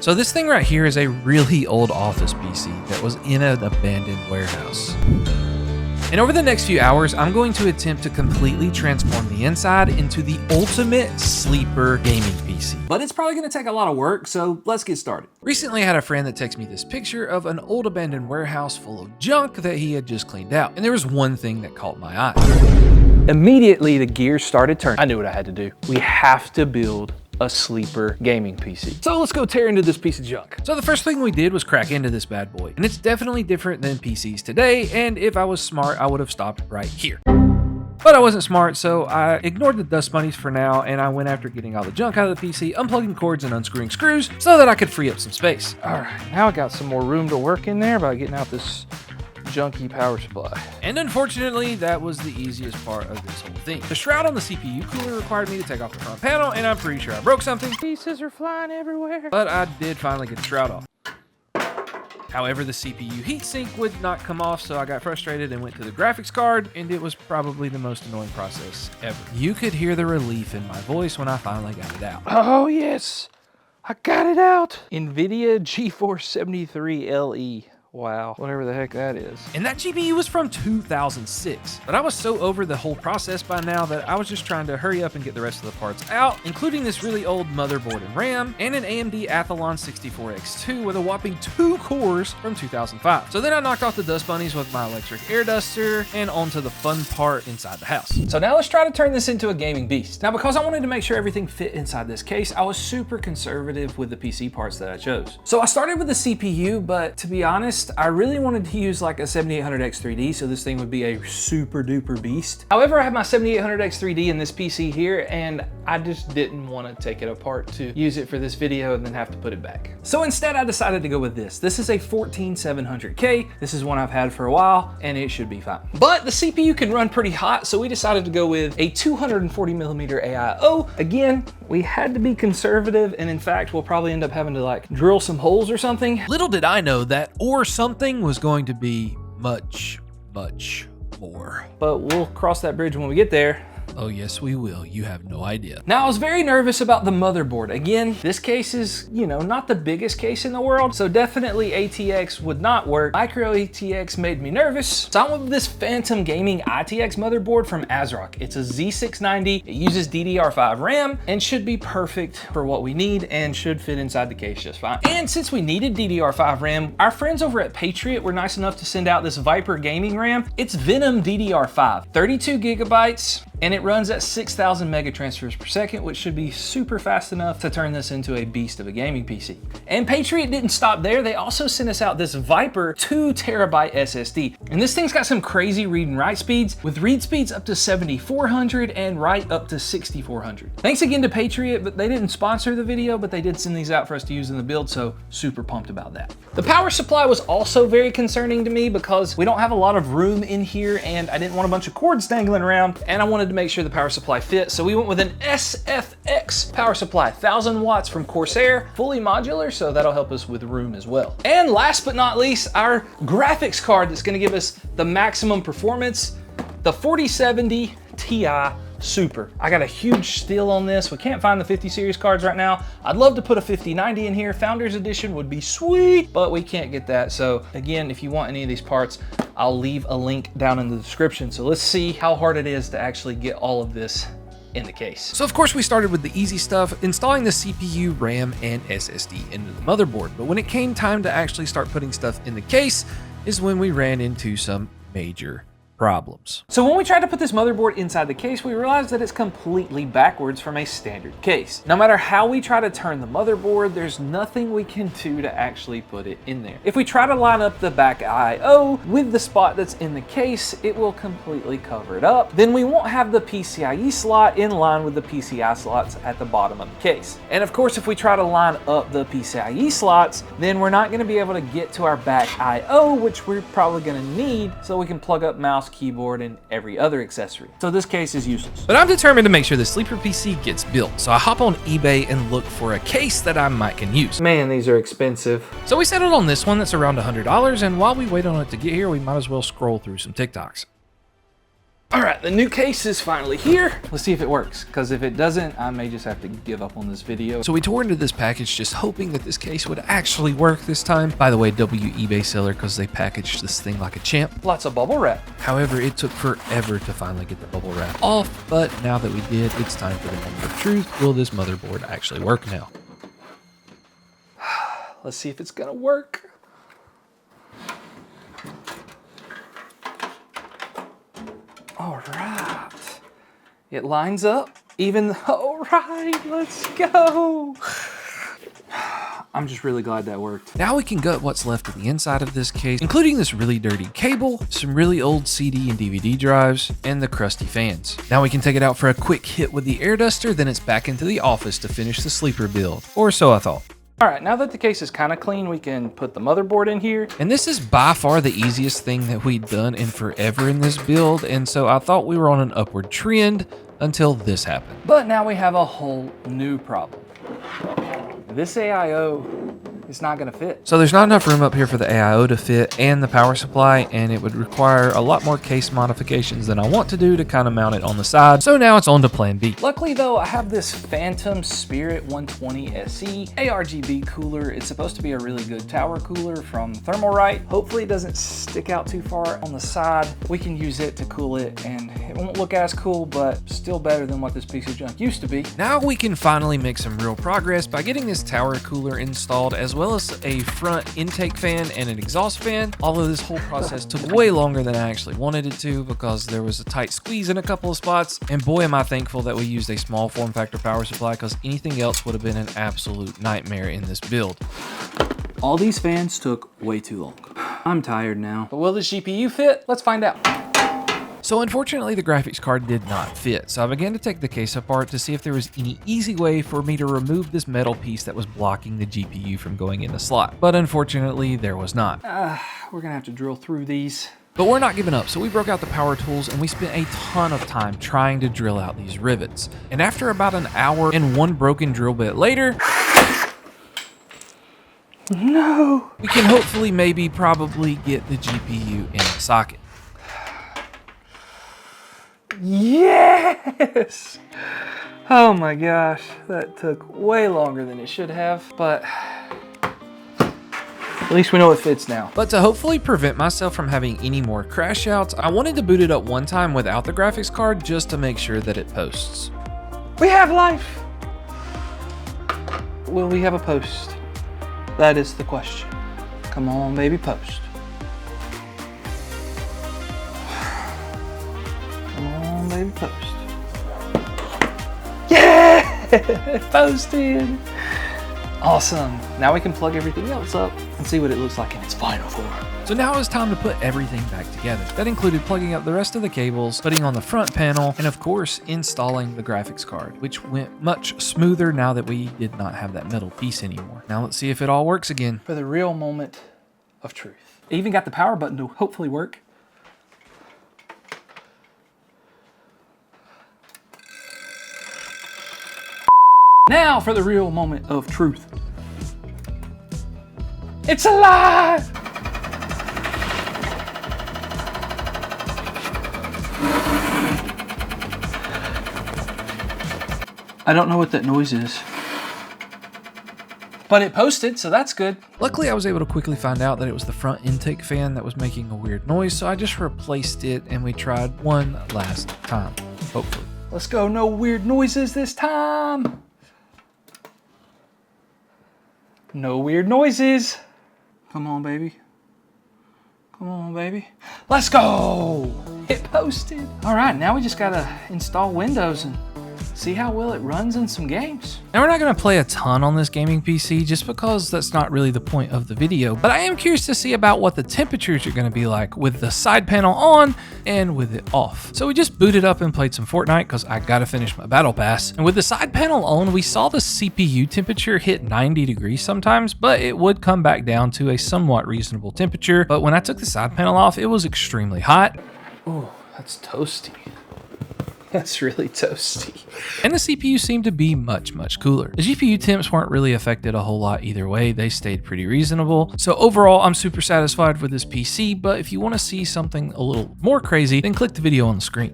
So this thing right here is a really old office PC that was in an abandoned warehouse. And over the next few hours, I'm going to attempt to completely transform the inside into the ultimate sleeper gaming PC. But it's probably gonna take a lot of work, so let's get started. Recently, I had a friend that texted me this picture of an old abandoned warehouse full of junk that he had just cleaned out. And there was one thing that caught my eye. Immediately, the gears started turning. I knew what I had to do. We have to build a sleeper gaming PC. So let's go tear into this piece of junk. So the first thing we did was crack into this bad boy. And it's definitely different than PCs today, and if I was smart, I would have stopped right here. But I wasn't smart, so I ignored the dust bunnies for now, and I went after getting all the junk out of the PC, unplugging cords and unscrewing screws so that I could free up some space. All right, now I got some more room to work in there by getting out this junky power supply. And unfortunately, that was the easiest part of this whole thing. The shroud on the CPU cooler required me to take off the front panel, and I'm pretty sure I broke something. Pieces are flying everywhere. But I did finally get the shroud off. However, the CPU heatsink would not come off, so I got frustrated and went to the graphics card, and it was probably the most annoying process ever. You could hear the relief in my voice when I finally got it out. Oh yes, I got it out. NVIDIA GeForce 73 LE. Wow, whatever the heck that is. And that GPU was from 2006. But I was so over the whole process by now that I was just trying to hurry up and get the rest of the parts out, including this really old motherboard and RAM, and an AMD Athlon 64X2 with a whopping 2 cores from 2005. So then I knocked off the dust bunnies with my electric air duster and onto the fun part inside the house. So now let's try to turn this into a gaming beast. Now, because I wanted to make sure everything fit inside this case, I was super conservative with the PC parts that I chose. So I started with the CPU, but to be honest, I really wanted to use like a 7800X3D, so this thing would be a super duper beast. However, I have my 7800X3D in this PC here, and I just didn't want to take it apart to use it for this video and then have to put it back. So instead, I decided to go with this. This is a 14700K. This is one I've had for a while, and it should be fine. But the CPU can run pretty hot, so we decided to go with a 240mm AIO. Again, we had to be conservative, and in fact, we'll probably end up having to like drill some holes or something. Little did I know that or something was going to be much, much more. But we'll cross that bridge when we get there. Oh yes, we will. You have no idea. Now, I was very nervous about the motherboard. Again, this case is, you know, not the biggest case in the world, so definitely ATX would not work. Micro ATX made me nervous. So I went with this Phantom Gaming ITX motherboard from ASRock. It's a Z690. It uses DDR5 RAM and should be perfect for what we need and should fit inside the case just fine. And since we needed DDR5 RAM, our friends over at Patriot were nice enough to send out this Viper gaming RAM. It's Venom DDR5, 32 gigabytes, and it runs at 6,000 mega transfers per second, which should be super fast enough to turn this into a beast of a gaming PC. And Patriot didn't stop there. They also sent us out this Viper 2 terabyte SSD. And this thing's got some crazy read and write speeds, with read speeds up to 7,400 and write up to 6,400. Thanks again to Patriot, but they didn't sponsor the video, but they did send these out for us to use in the build, so super pumped about that. The power supply was also very concerning to me because we don't have a lot of room in here, and I didn't want a bunch of cords dangling around, and I wanted to make sure the power supply fit, so we went with an SFX power supply, 1000 watts from Corsair, fully modular, so that'll help us with room as well. And last but not least, our graphics card that's gonna give us the maximum performance, the 4070 Ti Super. I got a huge steal on this. We can't find the 50 series cards right now. I'd love to put a 5090 in here. Founders Edition would be sweet, but we can't get that. So again, if you want any of these parts, I'll leave a link down in the description. So let's see how hard it is to actually get all of this in the case. So of course we started with the easy stuff, installing the CPU, RAM, and SSD into the motherboard. But when it came time to actually start putting stuff in the case is when we ran into some major problems. So when we tried to put this motherboard inside the case, we realized that it's completely backwards from a standard case. No matter how we try to turn the motherboard, there's nothing we can do to actually put it in there. If we try to line up the back I/O with the spot that's in the case, it will completely cover it up. Then we won't have the PCIe slot in line with the PCI slots at the bottom of the case. And of course, if we try to line up the PCIe slots, then we're not going to be able to get to our back I/O, which we're probably going to need so we can plug up mouse, keyboard, and every other accessory. So this case is useless. But I'm determined to make sure the sleeper PC gets built, so I hop on eBay and look for a case that I might can use. Man, these are expensive. So we settled on this one that's around $100, and while we wait on it to get here, we might as well scroll through some TikToks. All right, the new case is finally here. Let's see if it works, because if it doesn't, I may just have to give up on this video. So we tore into this package just hoping that this case would actually work this time. By the way, W eBay seller, because they packaged this thing like a champ. Lots of bubble wrap. However, it took forever to finally get the bubble wrap off, but now that we did, it's time for the moment of truth. Will this motherboard actually work now? Let's see if it's gonna work. All right, it lines up even. All right, let's go. I'm just really glad that worked. Now we can gut what's left of the inside of this case, including this really dirty cable, some really old CD and DVD drives, and the crusty fans. Now we can take it out for a quick hit with the air duster, then it's back into the office to finish the sleeper build, or so I thought. All right, now that the case is kind of clean, we can put the motherboard in here. And this is by far the easiest thing that we'd done in forever in this build, and so I thought we were on an upward trend until this happened. But now we have a whole new problem. This AIO is not gonna fit. So there's not enough room up here for the AIO to fit and the power supply, and it would require a lot more case modifications than I want to do to kind of mount it on the side. So now it's on to plan B. Luckily though, I have this Phantom Spirit 120 SE ARGB cooler. It's supposed to be a really good tower cooler from Thermalright. Hopefully it doesn't stick out too far on the side. We can use it to cool it, and it won't look as cool, but still better than what this piece of junk used to be. Now we can finally make some real progress by getting this tower cooler installed, as well as a front intake fan and an exhaust fan. Although this whole process took way longer than I actually wanted it to, because there was a tight squeeze in a couple of spots, and boy am I thankful that we used a small form factor power supply, because anything else would have been an absolute nightmare in this build. All these fans took way too long. I'm tired now. But will this GPU fit? Let's find out. So unfortunately, the graphics card did not fit, so I began to take the case apart to see if there was any easy way for me to remove this metal piece that was blocking the GPU from going in the slot. But unfortunately, there was not. We're gonna have to drill through these. But we're not giving up, so we broke out the power tools and we spent a ton of time trying to drill out these rivets. And after about an hour and one broken drill bit later, no, we can hopefully probably get the GPU in the socket. Yes! Oh my gosh, that took way longer than it should have, but at least we know it fits now. But to hopefully prevent myself from having any more crash outs, I wanted to boot it up one time without the graphics card just to make sure that it posts. We have life! Will we have a post? That is the question. Come on, baby, post. Baby, post. Yeah! Posted! Awesome. Now we can plug everything else up and see what it looks like in its final form. So now it's time to put everything back together. That included plugging up the rest of the cables, putting on the front panel, and of course, installing the graphics card, which went much smoother now that we did not have that metal piece anymore. Now let's see if it all works again. For the real moment of truth. I even got the power button to hopefully work. Now for the real moment of truth. It's alive! I don't know what that noise is, but it posted, so that's good. Luckily, I was able to quickly find out that it was the front intake fan that was making a weird noise, so I just replaced it and we tried one last time, hopefully. Let's go, no weird noises this time. No weird noises. Come on, baby. Come on, baby. Let's go. It posted. All right, now we just gotta install Windows and see how well it runs in some games. Now we're not gonna play a ton on this gaming PC just because that's not really the point of the video, but I am curious to see about what the temperatures are gonna be like with the side panel on and with it off. So we just booted up and played some Fortnite because I gotta finish my battle pass. And with the side panel on, we saw the CPU temperature hit 90 degrees sometimes, but it would come back down to a somewhat reasonable temperature. But when I took the side panel off, it was extremely hot. Oh, that's toasty. That's really toasty. And the CPU seemed to be much, much cooler. The GPU temps weren't really affected a whole lot either way. They stayed pretty reasonable. So overall, I'm super satisfied with this PC, but if you want to see something a little more crazy, then click the video on the screen.